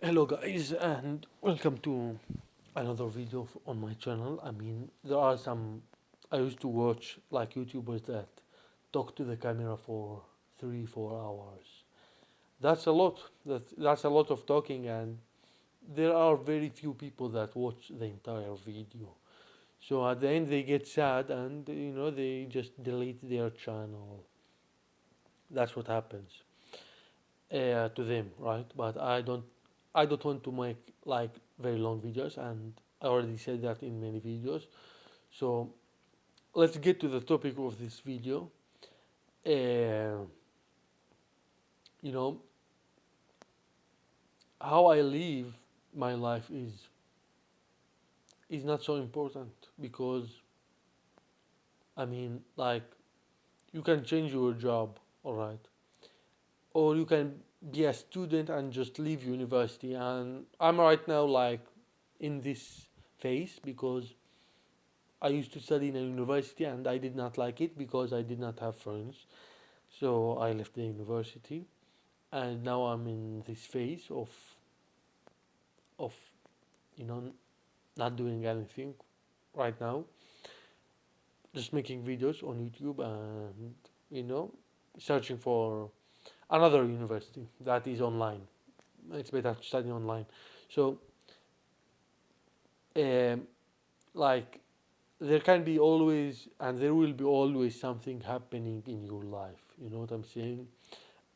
Hello guys and welcome to another video on my channel. There are some I used to watch like YouTubers that talk to the camera for 3 4 hours. That's a lot. That's a lot of talking, and there are very few people that watch the entire video. So at the end they get sad and they just delete their channel. That's what happens to them, right? But I don't want to make like very long videos, and I already said that in many videos. So let's get to the topic of this video. Uh, you know, how I live my life is not so important because like you can change your job, all right, or you can be a student and just leave university. And I'm right now like in this phase because I used to study in a university and I did not like it because I did not have friends. So I left the university and now I'm in this phase of you know not doing anything right now. Just making videos on YouTube and you know searching for another university that is online. It's better to study online. So um, like there can be always and there will be always something happening in your life. You know what I'm saying?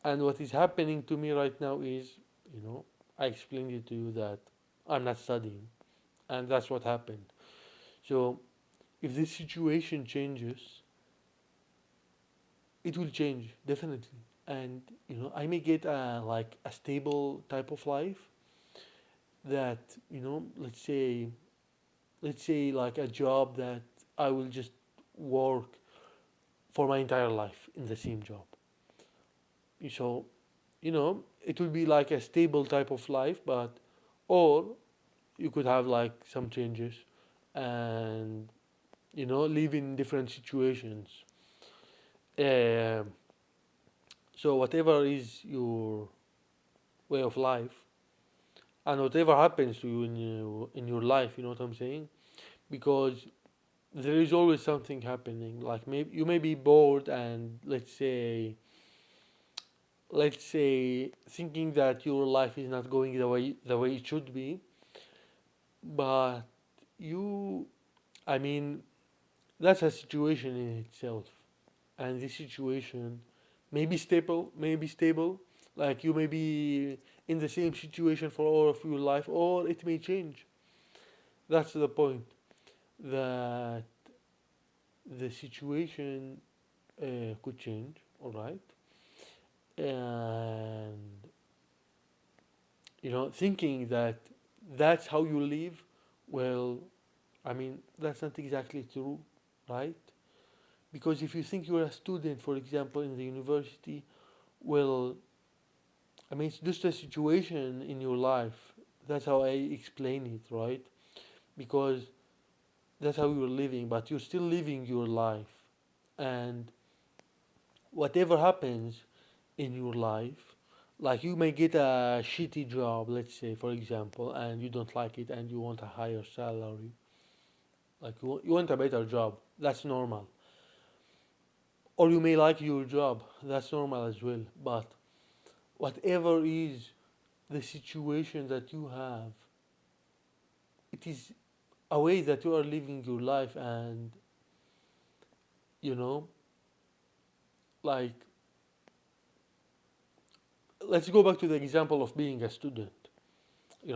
And what is happening to me right now is, you know, I explained it to you that I'm not studying, and that's what happened. So if this situation changes, it will change definitely, and I may get a stable type of life that let's say like a job that I will just work for my entire life in the same job. So it will be like a stable type of life, but or you could have like some changes and live in different situations. Um so whatever is your way of life and whatever happens to you in your life, you know what I'm saying? Because there is always something happening. Like maybe you may be bored and let's say thinking that your life is not going the way it should be, but you I mean that's a situation in itself, and this situation may be stable, like you may be in the same situation for all of your life, or it may change. That's the point, that the situation could change, all right. And thinking that that's how you live, well, that's not exactly true, right? Because if you think you're a student, for example, in the university, well, it's just a situation in your life. That's how I explain it, right? Because that's how you're living, but you're still living your life. And whatever happens in your life, like you may get a shitty job, let's say, for example, and you don't like it and you want a higher salary, like you want a better job, that's normal. Or you may like your job, that's normal as well. But whatever is the situation that you have, it is a way that you are living your life. And you know like let's go back to the example of being a student,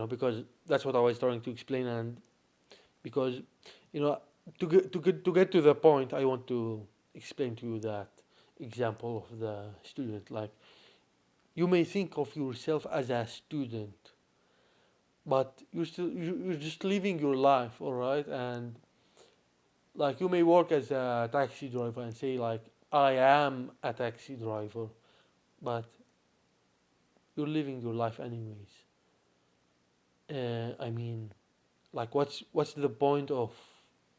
because that's what I was trying to explain. And because you know to get to the point, I want to explain to you that example of the student. Like you may think of yourself as a student, but you're just living your life, all right. And like you may work as a taxi driver and say like I am a taxi driver, but you're living your life anyways. I mean, like what's the point of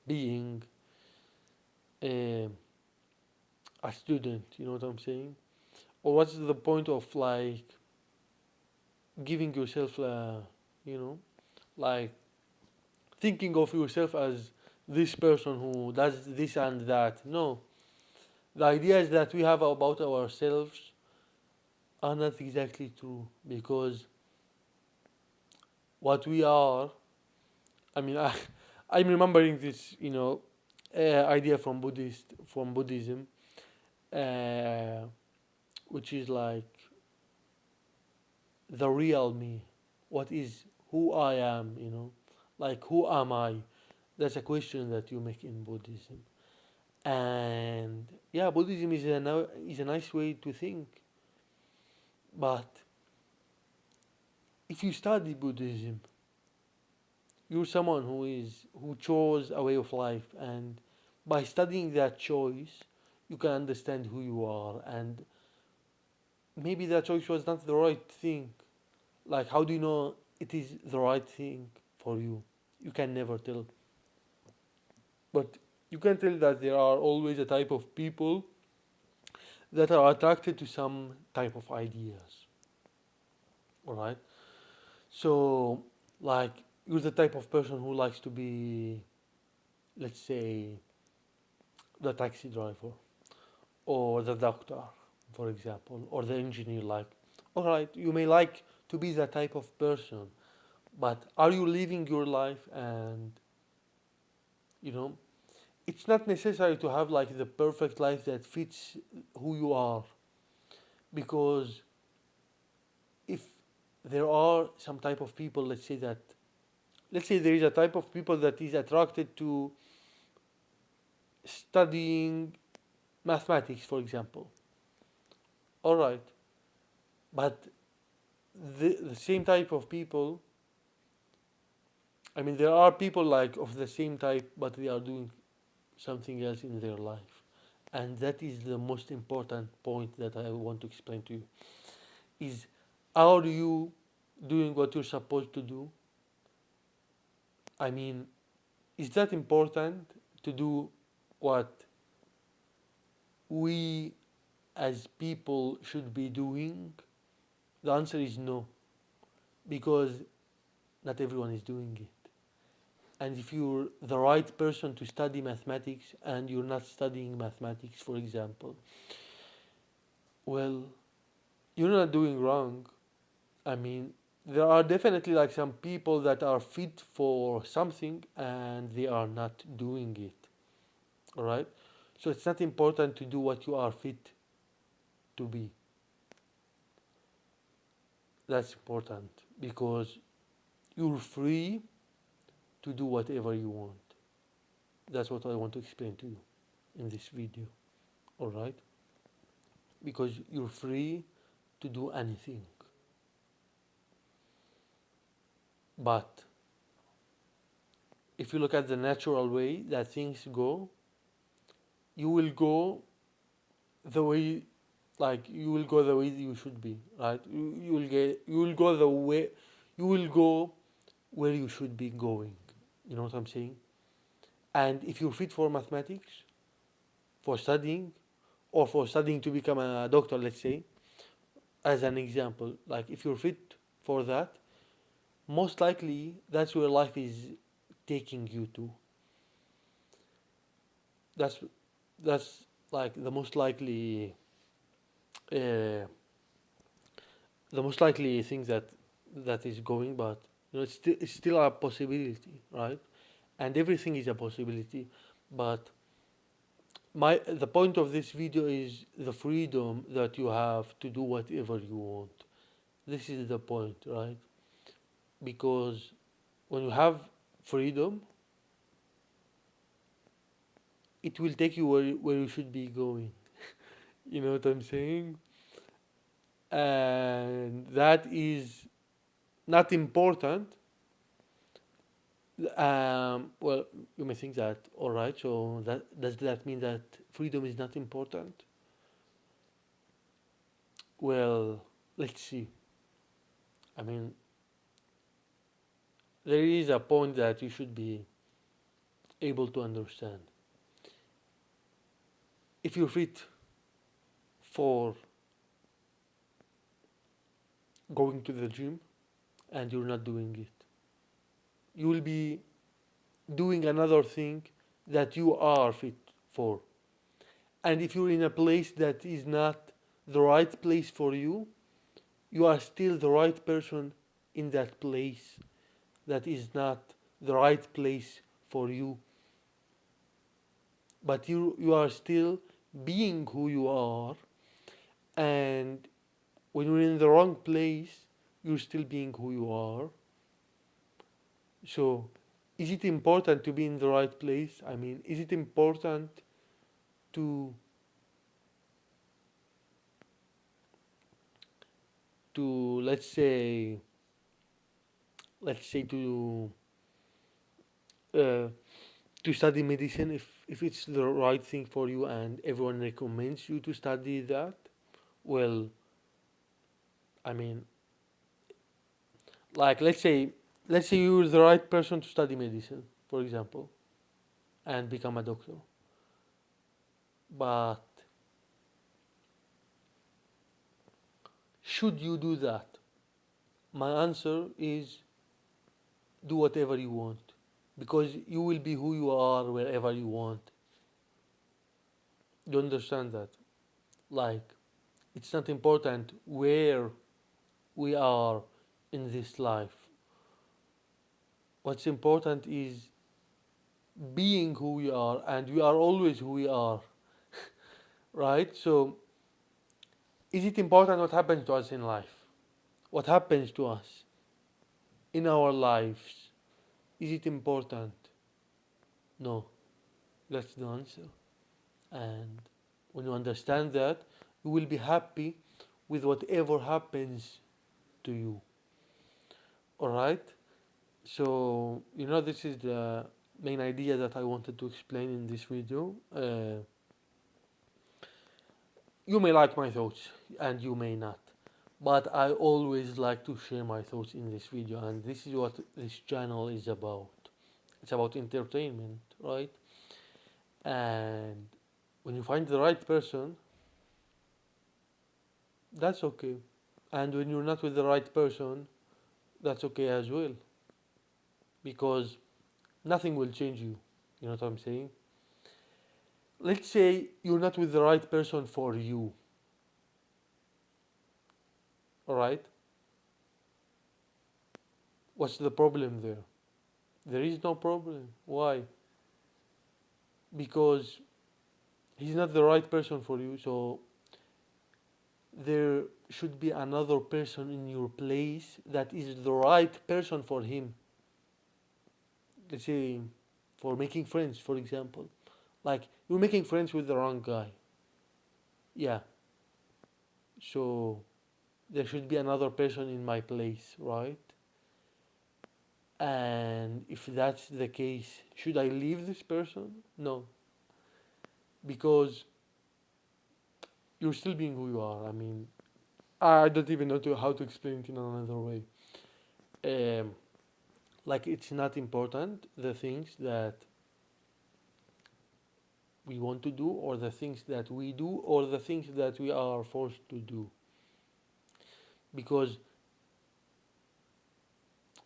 being uh, a student? You know what I'm saying? Or what's the point of like giving yourself, you know, like thinking of yourself as this person who does this and that. No, the ideas that we have about ourselves are not exactly true, because what we are, I mean, I'm remembering this, idea from Buddhism, uh, which is like the real me. What is who I am? Like who am I? That's a question that you make in Buddhism, and yeah, Buddhism is a nice way to think. But if you study Buddhism, you're someone who chose a way of life, and by studying that choice, you can understand who you are, and maybe that choice was not the right thing. Like, how do you know it is the right thing for you? You can never tell. But you can tell that there are always a type of people that are attracted to some type of ideas. Alright? So, like, you're the type of person who likes to be, let's say, the taxi driver, or the doctor, for example, or the engineer. Like, alright, you may like to be that type of person, but are you living your life? And, you know, it's not necessary to have like the perfect life that fits who you are, because if there are some type of people, let's say there is a type of people that is attracted to studying mathematics, for example. All right, but the same type of people, I mean, there are people like of the same type, but they are doing something else in their life. And that is the most important point that I want to explain to you. Is, are you doing what you're supposed to do? I mean, is that important to do what we as people should be doing? The answer is no, because not everyone is doing it. And if you're the right person to study mathematics and you're not studying mathematics, for example, well, you're not doing wrong. I mean, there are definitely like some people that are fit for something and they are not doing it. All right? So it's not important to do what you are fit to be. That's important because you're free to do whatever you want. That's what I want to explain to you in this video. All right? Because you're free to do anything. But if you look at the natural way that things go, you will go the way, like you will go the way you should be, right? You will go the way, you will go where you should be going. You know what I'm saying? And if you're fit for mathematics, for studying, or for studying to become a doctor, let's say, as an example, like if you're fit for that, most likely that's where life is taking you to. That's that's like uh, the most likely thing that is going, but it's still a possibility, right? And everything is a possibility, but the point of this video is the freedom that you have to do whatever you want. This is the point, right? Because when you have freedom, it will take you where you should be going. You know what I'm saying? And that is not important. Well, you may think that, all right, so does that mean that freedom is not important? Well, let's see. I mean, there is a point that you should be able to understand. If you're fit for going to the gym, and you're not doing it. You will be doing another thing that you are fit for. And if you're in a place that is not the right place for you, you are still the right person in that place that is not the right place for you. But you are still being who you are, and when you're in the wrong place, you're still being who you are. So, is it important to be in the right place? I mean, is it important to to let's say let's say uh, to study medicine if it's the right thing for you and everyone recommends you to study that? Well, I mean, like let's say you're the right person to study medicine, for example, and become a doctor. But should you do that? My answer is do whatever you want, because you will be who you are wherever you want. You understand that? Like, it's not important where we are in this life. What's important is being who we are, and we are always who we are, right? So, is it important what happens to us in life? What happens to us in our lives? Is it important? No. That's the answer. And when you understand that, you will be happy with whatever happens to you. Alright? So, this is the main idea that I wanted to explain in this video. You may like my thoughts and you may not, but I always like to share my thoughts in this video, and this is what this channel is about. It's about entertainment, right? And when you find the right person, that's okay. And when you're not with the right person, that's okay as well. Because nothing will change you. You know what I'm saying? Let's say you're not with the right person for you. Alright? What's the problem there? There is no problem. Why? Because he's not the right person for you, so there should be another person in your place that is the right person for him. Let's say for making friends, for example. Like, you're making friends with the wrong guy. Yeah. So there should be another person in my place, right? And if that's the case, should I leave this person? No. Because you're still being who you are. I mean, I don't even know how to explain it in another way. Um, like, it's not important the things that we want to do, or the things that we do, or the things that we are forced to do. Because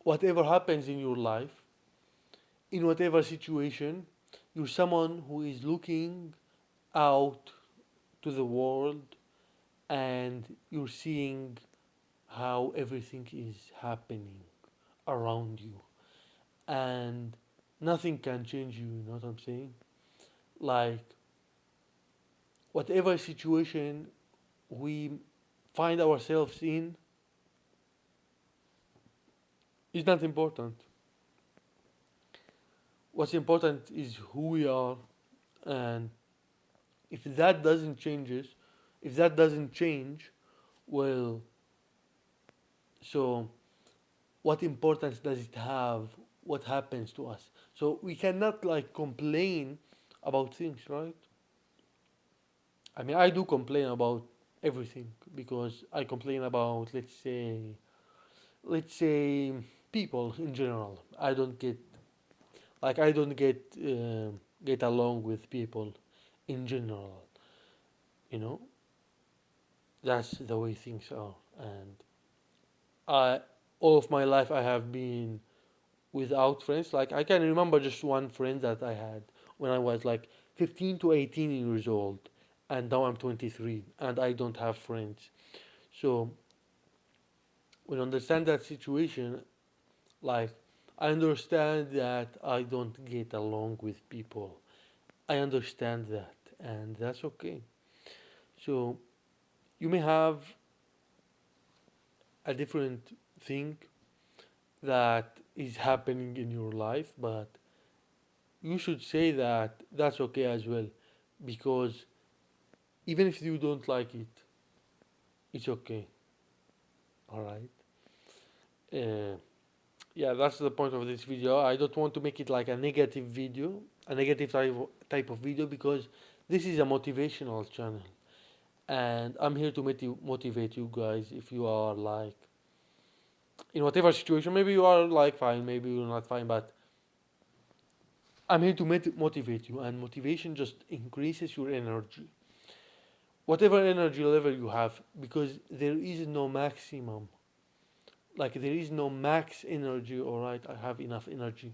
whatever happens in your life, in whatever situation, you're someone who is looking out to the world, and you're seeing how everything is happening around you, and nothing can change you. You know what I'm saying? Like, whatever situation we find ourselves in is not important. What's important is who we are, and if that doesn't changes, if that doesn't change, well, so what importance does it have? What happens to us? So we cannot like complain about things, right? I mean, I do complain about everything, because I complain about, let's say people in general. I don't get along with people in general. You know, that's the way things are, and I all of my life I have been without friends. Like I can remember just one friend that I had when I was like 15 to 18 years old, and now I'm 23 and I don't have friends. So when I understand that situation, like I understand that I don't get along with people. I understand that, and that's okay. So you may have a different thing that is happening in your life, but you should say that that's okay as well, because even if you don't like it, it's okay. All right. Uh, yeah, that's the point of this video. I don't want to make it like a negative video, a negative type of video, because this is a motivational channel, and I'm here to motivate you guys. If you are like in whatever situation, maybe you are like fine, maybe you're not fine, but I'm here to motivate you, and motivation just increases your energy, whatever energy level you have, because there is no maximum. Like there is no max energy. All right, I have enough energy,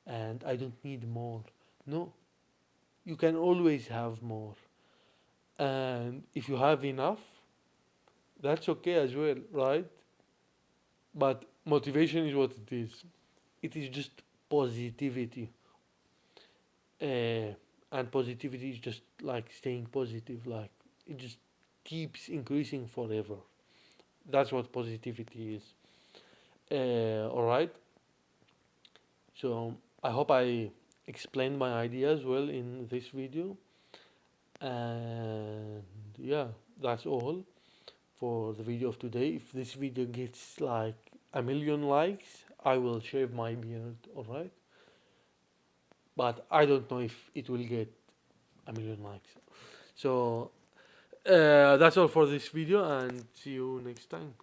and I don't need more. No, you can always have more, and if you have enough, that's okay as well, right? But motivation is what it is. It is just positivity, and positivity is just like staying positive. Like it just keeps increasing forever. That's what positivity is. All right. So I hope I explained my ideas well in this video. And yeah, that's all for the video of today. If this video gets like a million likes, I will shave my beard. All right. But I don't know if it will get a million likes. So that's all for this video, and see you next time.